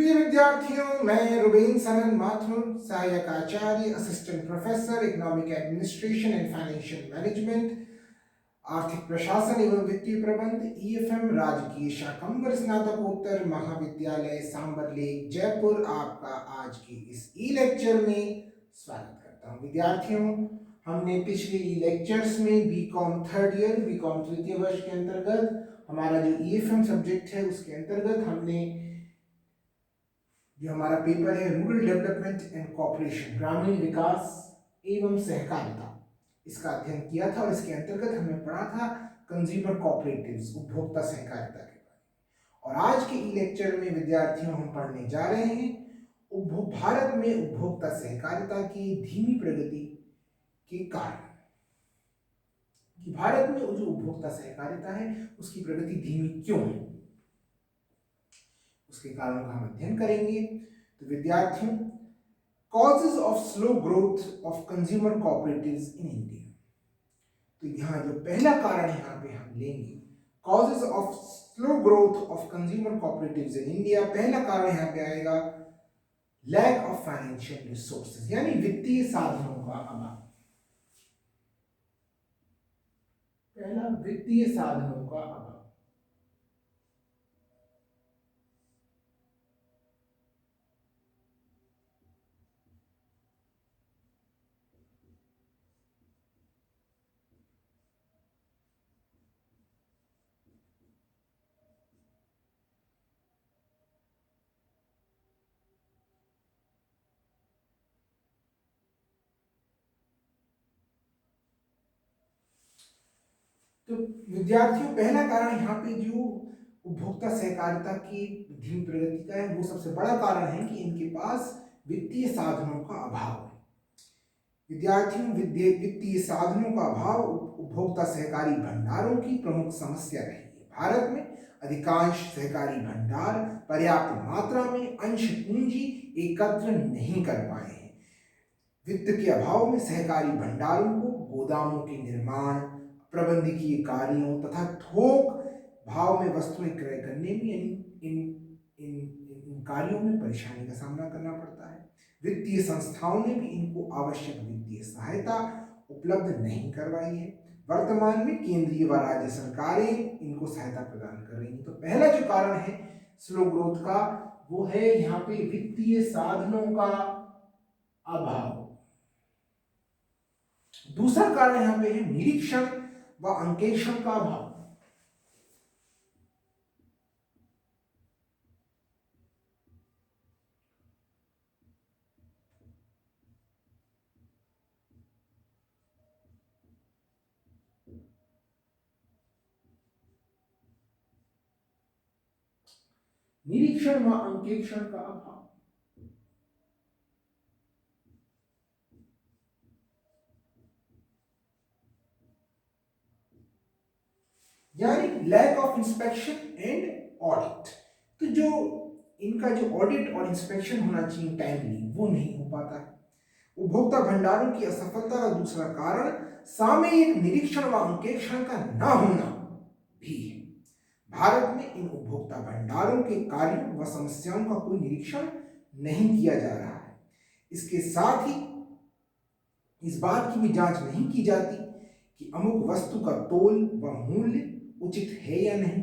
प्रिय विद्यार्थियों, मैं रुबेन सनन माथुर, सहायक आचार्य, assistant professor, economic administration and financial management, आर्थिक प्रशासन एवं वित्तीय प्रबंध, ईएफएम, राजकीय शाकंभर स्नातकोत्तर महाविद्यालय सांबर लेक जयपुर, आपका आज के इस ई लेक्चर में स्वागत करता हूं। विद्यार्थियों, हमने पिछले ई लेक्चर्स में बीकॉम थर्ड ईयर, बीकॉम तृतीय वर्ष के अंतर्गत हमारा जो ईएफएम सब्जेक्ट है उसके अंतर्गत हमने जो हमारा पेपर है रूरल डेवलपमेंट एंड कोऑपरेशन, ग्रामीण विकास एवं सहकारिता, इसका अध्ययन किया था और इसके अंतर्गत हमने पढ़ा था कंज्यूमर कोऑपरेटिव्स, उपभोक्ता सहकारिता के बारे में। और आज के ई लेक्चर में विद्यार्थियों हम पढ़ने जा रहे हैं भारत में उपभोक्ता सहकारिता की धीमी प्रगति के कारण, कि भारत में जो उपभोक्ता सहकारिता है उसकी प्रगति धीमी क्यों है, उसके कारणों का हम अध्ययन करेंगे। तो विद्यार्थियों, causes of slow growth of consumer cooperatives in India, तो यहाँ जो पहला कारण यहाँ पे हम लेंगे, causes of slow growth of consumer cooperatives in India, पहला कारण यहाँ पे आएगा लैक ऑफ फाइनेंशियल रिसोर्सेज, यानी वित्तीय साधनों का अभाव। पहला, वित्तीय साधनों का अभाव। तो विद्यार्थियों, पहला कारण यहाँ पे जो उपभोक्ता सहकारिता की धीमी प्रगति का है, वो सबसे बड़ा कारण है कि इनके पास वित्तीय साधनों का अभाव है। विद्यार्थियों, वित्तीय साधनों का अभाव उपभोक्ता सहकारी भंडारों की प्रमुख समस्या रही है। भारत में अधिकांश सहकारी भंडार पर्याप्त मात्रा में अंश पूंजी एकत्र नहीं कर पाए हैं। वित्त के अभाव में सहकारी भंडारों को गोदामों के निर्माण, प्रबंधकीय कार्यों तथा थोक भाव में वस्तुएं क्रय करने में इन कार्यों में परेशानी का सामना करना पड़ता है। वित्तीय संस्थाओं ने भी इनको आवश्यक वित्तीय सहायता उपलब्ध नहीं करवाई है। वर्तमान में केंद्रीय व राज्य सरकारें इनको सहायता प्रदान कर रही हैं। तो पहला जो कारण है स्लो ग्रोथ का, वो है यहाँ पे वित्तीय साधनों का अभाव। दूसरा कारण यहाँ पे है निरीक्षण व अंकेक्षण का अभाव। निरीक्षण व अंकेक्षण का अभाव, यानी lack of inspection and audit. तो जो इनका जो ऑडिट और इंस्पेक्शन होना चाहिए टाइमली, वो नहीं हो पाता है। उपभोक्ता भंडारों की असफलता का दूसरा कारण सामयिक निरीक्षण व अंकेक्षण का न होना भी है। भारत में इन उपभोक्ता भंडारों के कार्यों व समस्याओं का कोई निरीक्षण नहीं किया जा रहा है। इसके साथ ही इस बात की भी जांच नहीं की जाती कि अमुक वस्तु का तोल व मूल्य उचित है या नहीं,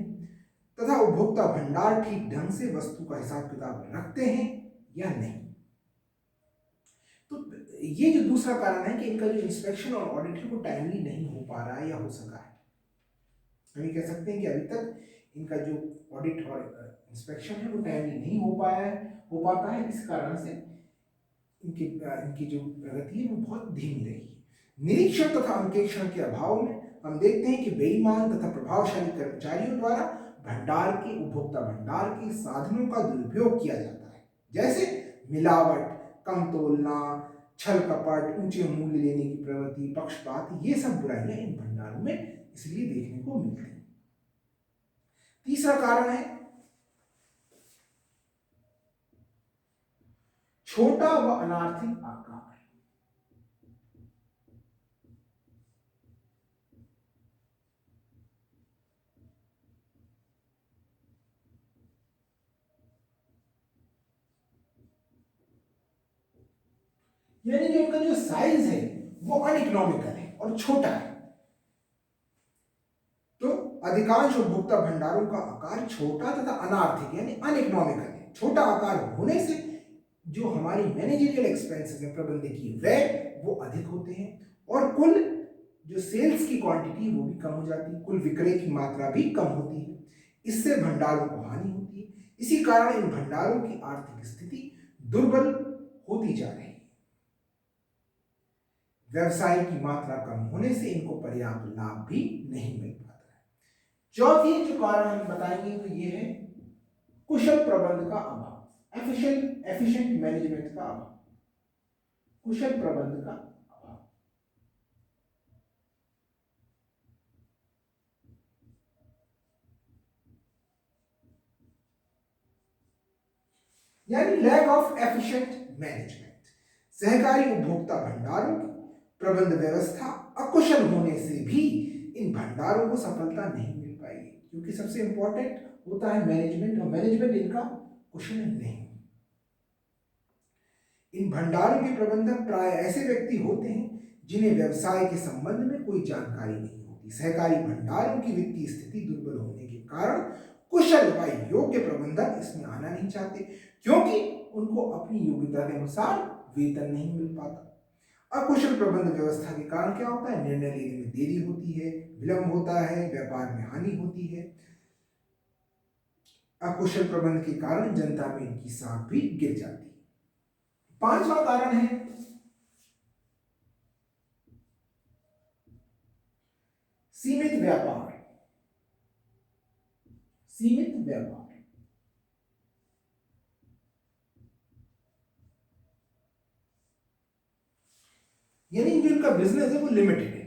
तथा उपभोक्ता भंडार ठीक ढंग से वस्तु का हिसाब किताब रखते हैं या नहीं। तो ये जो दूसरा कारण है कि इनका जो इंस्पेक्शन और ऑडिट है वो टाइमली नहीं हो पा रहा है या हो सका है। हम ये कह सकते हैं कि अभी तक इनका जो ऑडिट और इंस्पेक्शन है वो टाइमली नहीं हो पाता है। इस कारण से इनकी जो प्रगति है वो बहुत धीमी रही है। निरीक्षण तथा अंकेक्षण के अभाव में हम देखते हैं कि बेईमान तथा प्रभावशाली कर्मचारियों द्वारा भंडार के उपभोक्ता भंडार के साधनों का दुरुपयोग किया जाता है, जैसे मिलावट, कम तोलना, छल कपट, ऊंचे मूल्य लेने की प्रवृत्ति, पक्षपात, ये सब बुराइयां इन भंडारों में इसलिए देखने को मिलती हैं। तीसरा कारण है छोटा व अनार्थिक आकार। यानी कि उनका जो साइज है वो अनइकोनॉमिकल है और छोटा है। तो अधिकांश उपभोक्ता भंडारों का आकार छोटा तथा अनार्थिक यानी अनइकोनॉमिकल है। छोटा आकार होने से जो हमारी मैनेजरियल एक्सपेंसेस है, प्रबंधकीय व्यय, वो अधिक होते हैं और कुल जो सेल्स की क्वांटिटी वो भी कम हो जाती है, कुल विक्रय की मात्रा भी कम होती है। इससे भंडारों को हानि होती है। इसी कारण इन भंडारों की आर्थिक स्थिति दुर्बल होती जा रही है। व्यवसाय की मात्रा कम होने से इनको पर्याप्त लाभ भी नहीं मिल पाता है। चौथी जो कारण हम बताएंगे तो ये है कुशल प्रबंध का अभाव, एफिशिएंट मैनेजमेंट का अभाव, कुशल प्रबंध का अभाव। यानी लैक ऑफ एफिशिएंट मैनेजमेंट। सहकारी उपभोक्ता भंडारों की प्रबंध व्यवस्था अकुशल होने से भी इन भंडारों को सफलता नहीं मिल पाएगी, क्योंकि सबसे इंपॉर्टेंट होता है मैनेजमेंट, और मैनेजमेंट इनका कुशल नहीं। इन भंडारों के प्रबंधक प्राय ऐसे व्यक्ति होते हैं जिन्हें व्यवसाय के संबंध में कोई जानकारी नहीं होती। सहकारी भंडारों की वित्तीय स्थिति दुर्बल होने के कारण कुशल व योग्य प्रबंधक इसमें आना नहीं चाहते, क्योंकि उनको अपनी योग्यता के अनुसार वेतन नहीं मिल पाता। अकुशल प्रबंध व्यवस्था के कारण क्या होता है, निर्णय लेने में देरी होती है, विलंब होता है, व्यापार में हानि होती है। अकुशल प्रबंध के कारण जनता में इनकी साख भी गिर जाती है। पांचवा कारण है सीमित व्यापार। सीमित व्यापार यानी जो इनका बिजनेस है वो लिमिटेड है।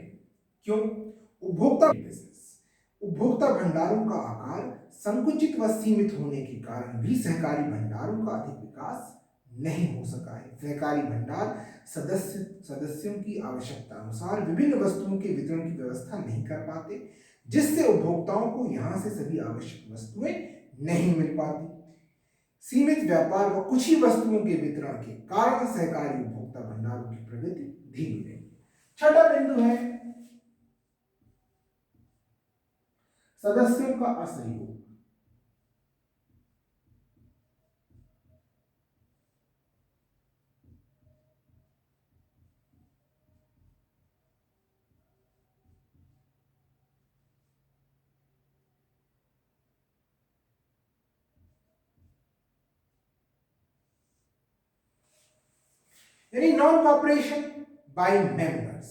क्यों? उपभोक्ता बिजनेस, उपभोक्ता भंडारों का आकार संकुचित व सीमित होने के कारण भी सहकारी भंडारों का अधिक विकास नहीं हो सका है। सहकारी भंडार सदस्यों की आवश्यकता अनुसार विभिन्न वस्तुओं के वितरण की व्यवस्था नहीं कर पाते, जिससे उपभोक्ताओं को यहां से सभी आवश्यक वस्तुएं नहीं मिल पाती। सीमित व्यापार व कुछ ही वस्तुओं के वितरण के कारण सहकारी उपभोक्ता भंडारों की प्रगति धीमी रही। छठा बिंदु है सदस्यों का असहयोग। यानी नॉन कॉपरेशन बाय मेंबर्स।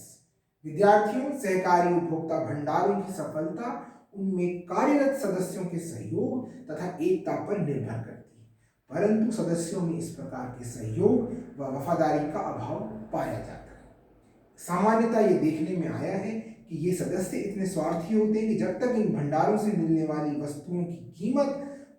विद्यार्थियों, सहकारी उपभोक्ता भंडारों की सफलता उनमें कार्यरत सदस्यों के सहयोग तथा एकता पर निर्भर करती है, परंतु सदस्यों में इस प्रकार के सहयोग व वफादारी का अभाव पाया जाता है। सामान्यतः ये देखने में आया है कि ये सदस्य इतने स्वार्थी होते हैं कि जब तक इन भंडारों से मिलने वाली वस्तुओं की कीमत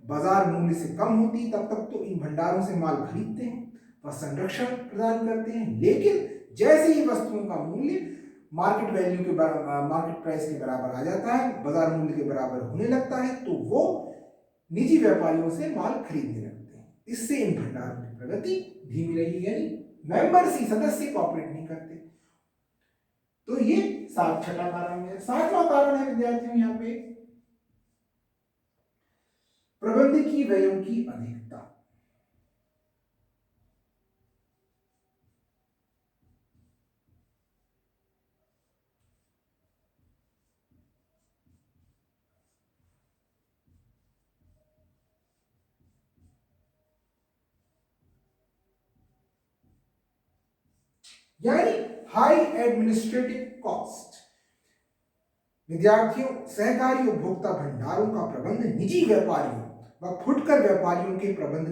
बाजार मूल्य से कम होती तब तक तो इन भंडारों से माल खरीदते हैं व संरक्षण प्रदान करते हैं, लेकिन जैसे ही वस्तुओं का मूल्य मार्केट वैल्यू के बराबर, मार्केट प्राइस के बराबर आ जाता है, बाजार मूल्य के बराबर होने लगता है, तो वो निजी व्यापारियों से माल खरीदने लगते हैं। इससे इन भंडारों की प्रगति धीमी रही, यानी मेंबर्स ही, सदस्य कोऑपरेट नहीं करते। तो ये छठा कारण है। सातवां कारण है विद्यार्थियों यहाँ पे प्रबंधकीय व्ययों की अधिकता। यानी हाई एडमिनिस्ट्रेटिव कॉस्ट। विद्यार्थियों, सहकारी उपभोक्ता भंडारों का प्रबंध निजी व्यापारियों व फुटकर व्यापारियों के प्रबंध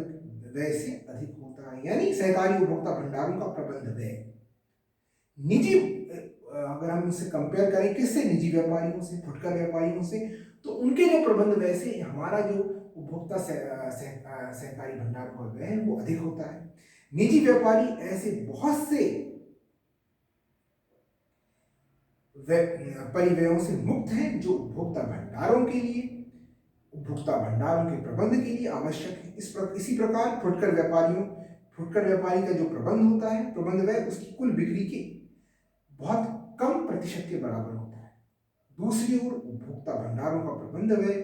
व्यय से अधिक होता है। यानी सहकारी उपभोक्ता भंडारों का प्रबंध व्यय निजी, अगर हम इसे कंपेयर करें किससे, निजी व्यापारियों से, फुटकर व्यापारियों से, तो उनके जो प्रबंध व्यय से हमारा जो उपभोक्ता सहकारी भंडारों का व्यय है वो अधिक होता है। निजी व्यापारी ऐसे बहुत से परिव्ययों से मुक्त हैं जो उपभोक्ता भंडारों के लिए, उपभोक्ता भंडारों के प्रबंध के लिए आवश्यक है। इसी प्रकार फुटकर व्यापारियों फुटकर व्यापारी का जो प्रबंध होता है, प्रबंध व्यय उसकी कुल बिक्री के बहुत कम प्रतिशत के बराबर होता है। दूसरी ओर उपभोक्ता भंडारों का प्रबंध व्यय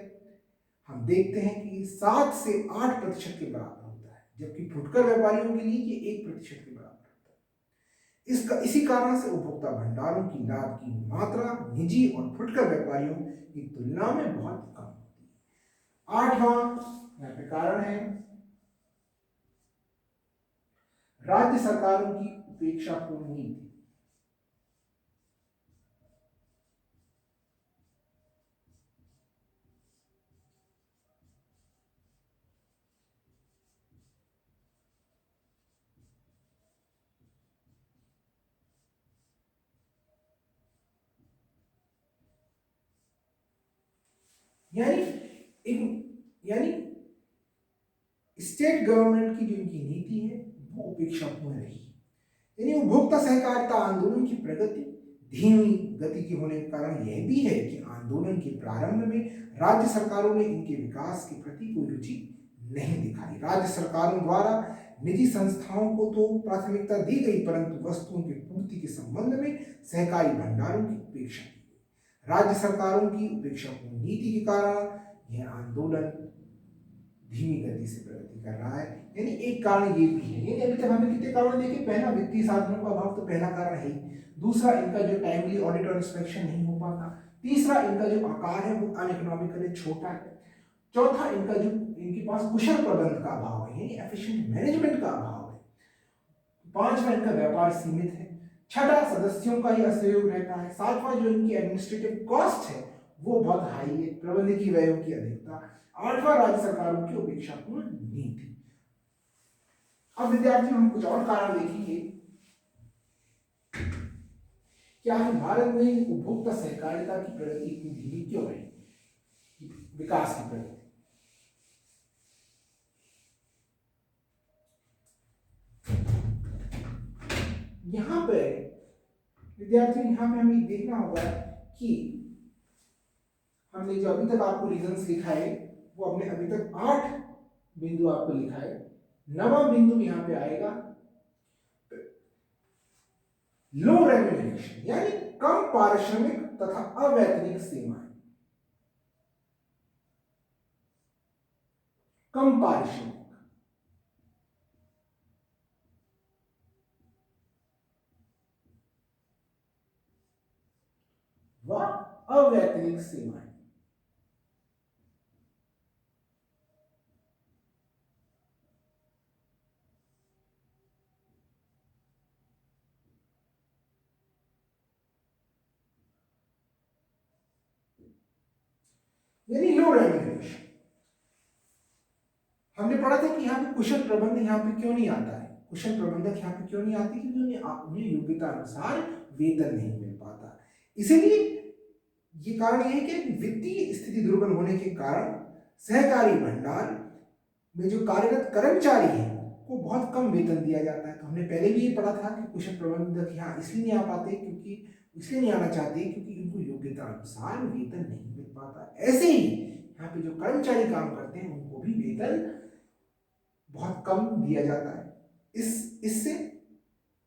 हम देखते हैं कि 7 से 8% के बराबर होता है, जबकि फुटकर व्यापारियों के लिए ये 1% के बराबर होता है। इसी कारण से उपभोक्ता भंडारों की लाभ की मात्रा निजी और फुटकर व्यापारियों की तुलना में बहुत कम होती है। 8वां यहाँ पे कारण है राज्य सरकारों की उपेक्षापूर्ण नीति। यानी यानी स्टेट गवर्नमेंट की जो इनकी नीति है वो उपेक्षापूर्ण रही। यानी उपभोक्ता सहकारिता आंदोलन की प्रगति धीमी गति के होने के कारण यह भी है कि आंदोलन के प्रारंभ में राज्य सरकारों ने इनके विकास के प्रति कोई रुचि नहीं दिखाई। राज्य सरकारों द्वारा निजी संस्थाओं को तो प्राथमिकता दी गई, परंतु वस्तुओं की पूर्ति के संबंध में सहकारी भंडारों की उपेक्षा की गई। राज्य सरकारों की उपेक्षापूर्ण नीति के कारण यह आंदोलन धीमी गति से प्रगति कर रहा है। यानी एक कारण ये भी है। यानी अभी तक हमने कितने कारण देखे? पहला, वित्तीय साधनों का अभाव तो पहला कारण है। दूसरा, इनका जो टाइमली ऑडिट और इंस्पेक्शन नहीं हो पाता। तीसरा, इनका जो आकार है वो अनइकोनॉमिकली छोटा है। चौथा, इनका जो इनके पास कुशल प्रबंध का अभाव है, यानी एफिशिएंट मैनेजमेंट का अभाव है। पांचवा, इनका व्यापार सीमित है। छठा, सदस्यों का ही असहयोग रहता है। सातवां, जो इनकी एडमिनिस्ट्रेटिव कॉस्ट है वो बहुत हाई है, प्रबंधकीय व्ययों की अधिकता। आठवां, राज्य सरकारों की उपेक्षापूर्ण नीति। अब विद्यार्थियों हम कुछ और कारण देखेंगे कि आखिर भारत में उपभोक्ता सहकारिता की प्रगति इतनी धीमी क्यों है, विकास की प्रगति। यहां पे विद्यार्थियों हमें देखना होगा कि हमने जो अभी तक आपको रीजंस लिखा है वो अपने अभी तक 8 बिंदु आपको लिखा है। 9वां बिंदु यहां पे आएगा लो रेम्यूनरेशन, यानी कम पारिश्रमिक तथा अवैतनिक सेवाएं। कम पारिश्रमिक व अवैतनिक सेवाएं। यानी लो रेम्यूनरेशन। हमने पढ़ा था कि यहाँ पे कुशल प्रबंध यहाँ पे क्यों नहीं आता है। कुशल प्रबंधक यहाँ पे क्यों नहीं आती? क्योंकि उन्हें योग्यता अनुसार वेतन नहीं मिल पाता। इसीलिए ये कारण यह है कि वित्तीय स्थिति दुर्बल होने के कारण सहकारी भंडार में जो कार्यरत कर्मचारी हैं को बहुत कम वेतन दिया जाता है। तो हमने पहले भी ये पढ़ा था कि कुशल प्रबंधक यहाँ इसलिए नहीं आ पाते इसलिए नहीं आना चाहते क्योंकि उनको योग्यता अनुसार वेतन नहीं मिल पाता। ऐसे ही यहाँ पे जो कर्मचारी काम करते हैं उनको भी वेतन बहुत कम दिया जाता है। इससे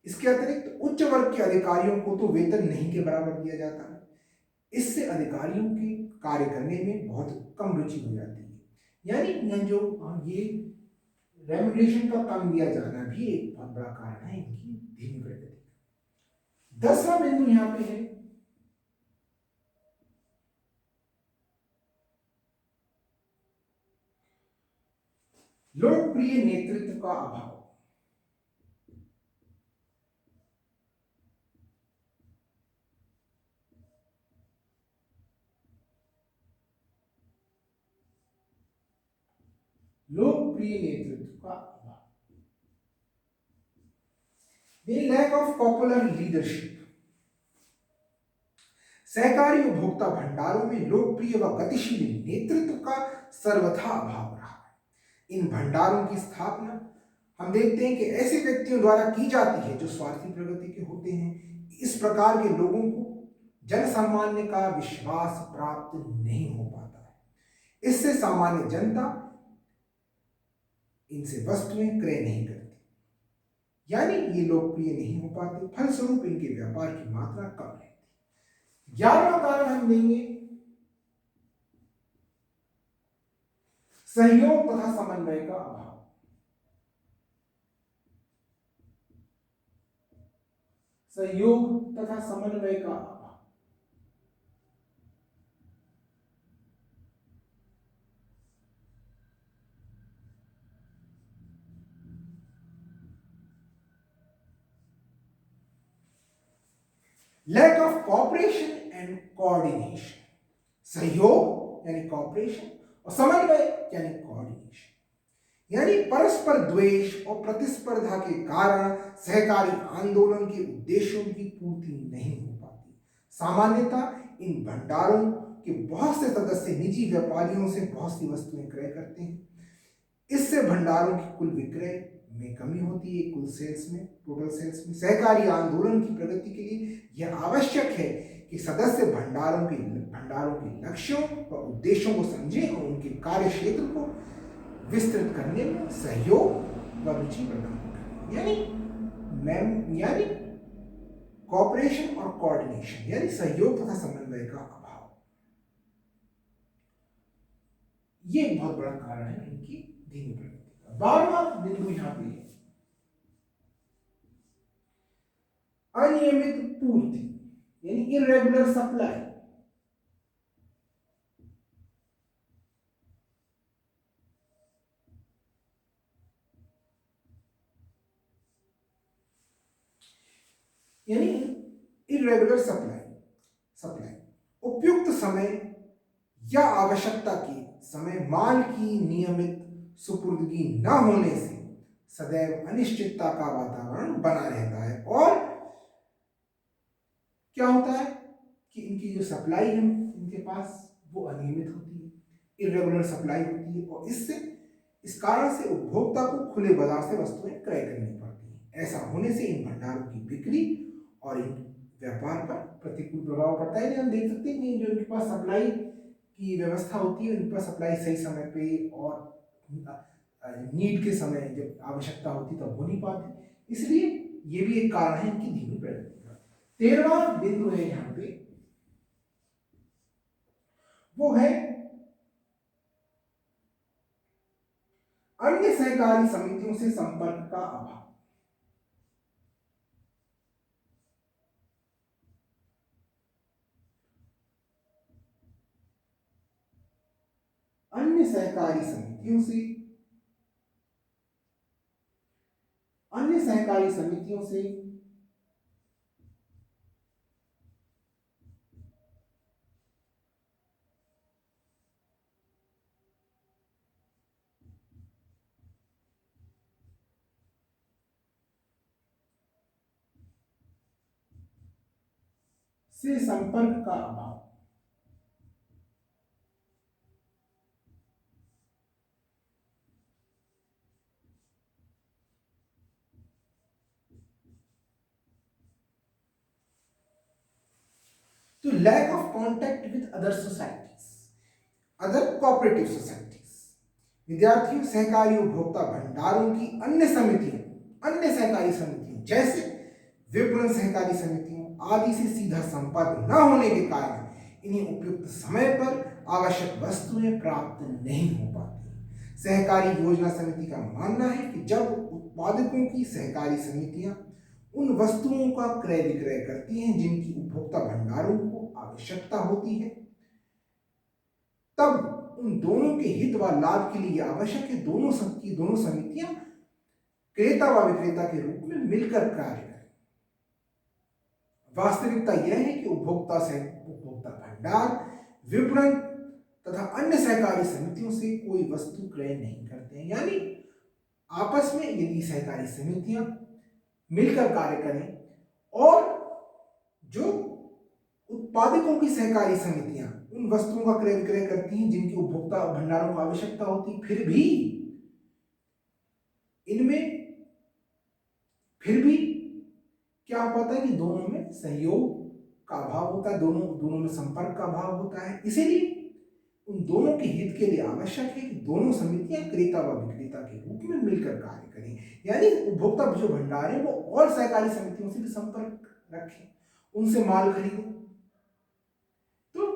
इसके अतिरिक्त उच्च वर्ग के अधिकारियों को तो वेतन नहीं के बराबर दिया जाता है। इससे अधिकारियों के कार्य करने में बहुत कम रुचि हो जाती है। यानी जो ये रेम्यूनरेशन का कम दिया जाना भी एक बहुत बड़ा कारण है इनकी धीमी प्रगति। 10वां बिंदु यहाँ पे है लोकप्रिय नेतृत्व का अभाव। लोकप्रिय नेतृत्व का अभाव, the lack of popular leadership. सहकारी उपभोक्ता भंडारों में लोकप्रिय व गतिशील नेतृत्व का सर्वथा अभाव रहा है। इन भंडारों की स्थापना हम देखते हैं कि ऐसे व्यक्तियों द्वारा की जाती है जो स्वार्थी प्रगति के होते हैं। इस प्रकार के लोगों को जन सामान्य का विश्वास प्राप्त नहीं हो पाता है। इससे सामान्य जनता इनसे वस्तुएं क्रय नहीं करती। यानी ये लोकप्रिय नहीं हो पाते, फलस्वरूप इनके व्यापार की मात्रा कम रहती। 11वां कारण हम देंगे सहयोग तथा समन्वय का अभाव। सहयोग तथा समन्वय का अभाव। Lack of cooperation and coordination. सहयोग यानी कॉपरेशन और समन्वय यानी कोऑर्डिनेशन, यानी परस्पर द्वेष और प्रतिस्पर्धा के कारण सहकारी आंदोलन के उद्देश्यों की पूर्ति नहीं हो पाती। सामान्यतः इन भंडारों के बहुत से सदस्य निजी व्यापारियों से बहुत सी वस्तुएं क्रय करते हैं। इससे भंडारों की कुल विक्रय में कमी होती है, कुल सेल्स में, टोटल सेल्स में। सहकारी आंदोलन की प्रगति के लिए यह आवश्यक है कि सदस्य भंडारों के लक्ष्यों व उद्देश्यों को समझें और उनके कार्य क्षेत्र को विस्तृत करने में सहयोग व रुचि प्रदान करें। यानी कॉपरेशन और कोऑर्डिनेशन, यानी सहयोग तथा समन्वय का अभाव, ये एक बहुत बड़ा कारण है इनकी धीमी प्रगति का। 12वां बिंदु यहां पे अनियमित पूर्ति, यानी इरेगुलर सप्लाई। यानी इरेगुलर सप्लाई उपयुक्त समय या आवश्यकता के समय माल की नियमित सुपुर्दगी न होने से सदैव अनिश्चितता का वातावरण बना रहता है। और क्या होता है कि इनकी जो सप्लाई है इनके पास वो अनियमित होती है, इरेगुलर सप्लाई होती है, और इस कारण से उपभोक्ता को खुले बाजार से वस्तुएं क्रय करनी पड़ती हैं। ऐसा होने से इन भंडारों की बिक्री और इन व्यापार पर प्रतिकूल प्रभाव पड़ता है। हम देख सकते हैं कि जो इनके पास सप्लाई की व्यवस्था होती है, उन पर सप्लाई सही समय पे और नीड के समय जब आवश्यकता होती तब हो नहीं पाती, इसलिए ये भी एक कारण है इनकी धीमी प्रगति का। 13वां बिंदु है यहाँ पे, वो है अन्य सहकारी समितियों से संपर्क का अभाव। अन्य सहकारी समितियों से संपर्क का अभाव। तो lack of contact with other societies, other cooperative societies. विद्यार्थियों, सहकारी उपभोक्ता भंडारों की अन्य सहकारी समितियों जैसे विपणन सहकारी समितियों आदि से सीधा संपर्क न होने के कारण इन्हें उपयुक्त समय पर आवश्यक वस्तुएं प्राप्त नहीं हो पाती। सहकारी योजना समिति का मानना है कि जब उत्पादकों की सहकारी समितियां उन वस्तुओं का क्रय विक्रय करती हैं जिनकी उपभोक्ता भंडारों को आवश्यकता होती है, तब उन दोनों के हित व लाभ के लिए आवश्यक है दोनों समितियां क्रेता व विक्रेता के रूप में मिलकर कार्य करें। वास्तविकता यह है कि उपभोक्ता भंडार, विपणन तथा अन्य सहकारी समितियों से कोई वस्तु क्रय नहीं करते हैं। यानी आपस में यदि सहकारी समितियां मिलकर कार्य करें और जो उत्पादकों की सहकारी समितियां उन वस्तुओं का क्रय विक्रय करती हैं जिनकी उपभोक्ता भंडारों को आवश्यकता होती, फिर भी क्या हो पाता है कि दोनों में सहयोग का अभाव होता है, दोनों में संपर्क का अभाव होता है। इसीलिए उन दोनों के हित के लिए आवश्यक है कि दोनों समितियां क्रेता व विक्रेता के रूप में मिलकर कार्य करें। यानी उपभोक्ता जो भंडार है वो और सहकारी समितियों से भी संपर्क रखें, उनसे माल खरीदें। तो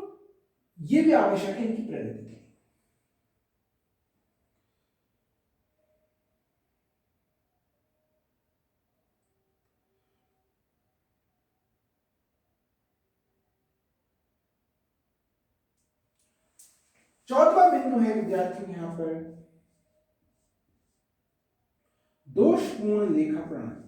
ये भी आवश्यक है इनकी प्रगति के लिए। चौथा बिंदु है विद्यार्थियों यहां पर दोषपूर्ण लेखा प्रणाली।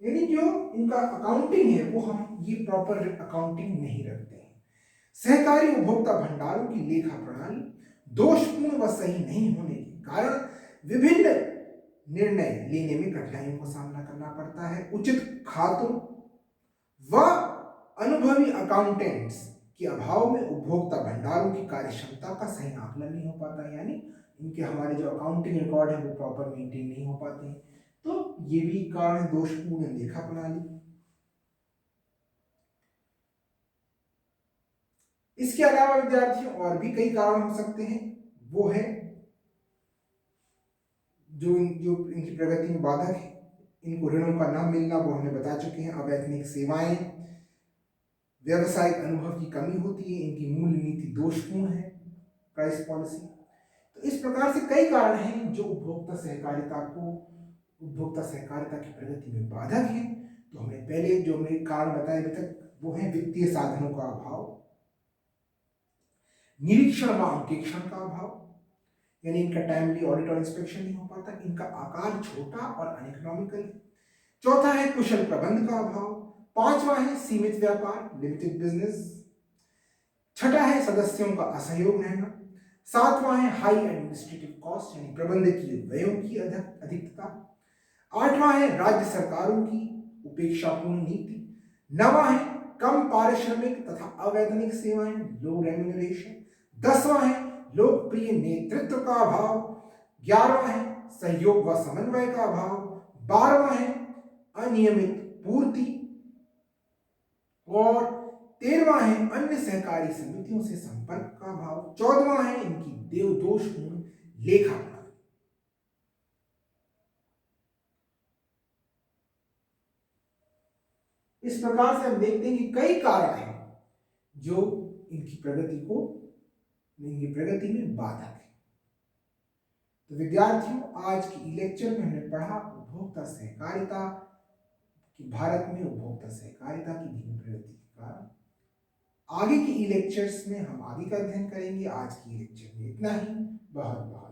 यानी जो इनका अकाउंटिंग है वो हम ये प्रॉपर अकाउंटिंग नहीं रखते हैं। सहकारी उपभोक्ता भंडारों की लेखा प्रणाली दोषपूर्ण व सही नहीं होने के कारण विभिन्न निर्णय लेने में कठिनाइयों का सामना करना पड़ता है। उचित खातों व अनुभवी अकाउंटेंट्स के अभाव में उपभोक्ता भंडारों की कार्यक्षमता का सही आकलन नहीं हो पाता, यानी इनके हमारे जो अकाउंटिंग रिकॉर्ड है वो प्रॉपर मेंटेन नहीं हो पाते हैं। तो ये भी कारण है दोषपूर्ण लेखा प्रणाली। इसके अलावा विद्यार्थियों और भी कई कारण हो सकते हैं, वो है जो इनकी प्रगति में बाधक है। इनको ऋणों का न मिलना, वो हमने बता चुके हैं। अवैतनिक सेवाएं, व्यवसायिक अनुभव की कमी होती है, इनकी मूल नीति दोषपूर्ण है, प्राइस पॉलिसी। तो इस प्रकार से कई कारण हैं जो उपभोक्ता सहकारिता की प्रगति में बाधक हैं। तो हमने पहले जो हमने कारण बताए अभी तक वो है वित्तीय साधनों का अभाव, निरीक्षण व अंकेक्षण का अभाव, यानी इनका टाइमली ऑडिट और इंस्पेक्शन नहीं हो पाता, इनका आकार छोटा और अनइकोनॉमिकल है। चौथा है कुशल प्रबंध का अभाव। पांचवा है सीमित व्यापार, लिमिटेड बिजनेस। छठा है सदस्यों का असहयोग रहना। सातवां है हाई एडमिनिस्ट्रेटिव कॉस्ट, यानी प्रबंधकीय व्ययों की अधिकता। आठवां है राज्य सरकारों की उपेक्षापूर्ण नीति। नवा है कम पारिश्रमिक तथा अवैतनिक सेवाएं, लो रेम्यूनरेशन। 10वां है लोकप्रिय नेतृत्व का अभाव। 11वां है सहयोग व समन्वय का अभाव। 12वां है अनियमित पूर्ति। और 13वां है अन्य सहकारी समितियों से संपर्क का अभाव। 14वां है इनकी दोषपूर्ण लेखा प्रणाली। इस प्रकार से हम देखते हैं कि कई कारण हैं जो इनकी प्रगति में बाधक है। तो विद्यार्थियों, आज की ई लेक्चर में हमने पढ़ा उपभोक्ता सहकारिता कि भारत में उपभोक्ता सहकारिता की धीमी प्रगति के कारण। आगे की ई लेक्चर्स में हम आगे का अध्ययन करेंगे। आज की लेक्चर में इतना ही। बहुत बहुत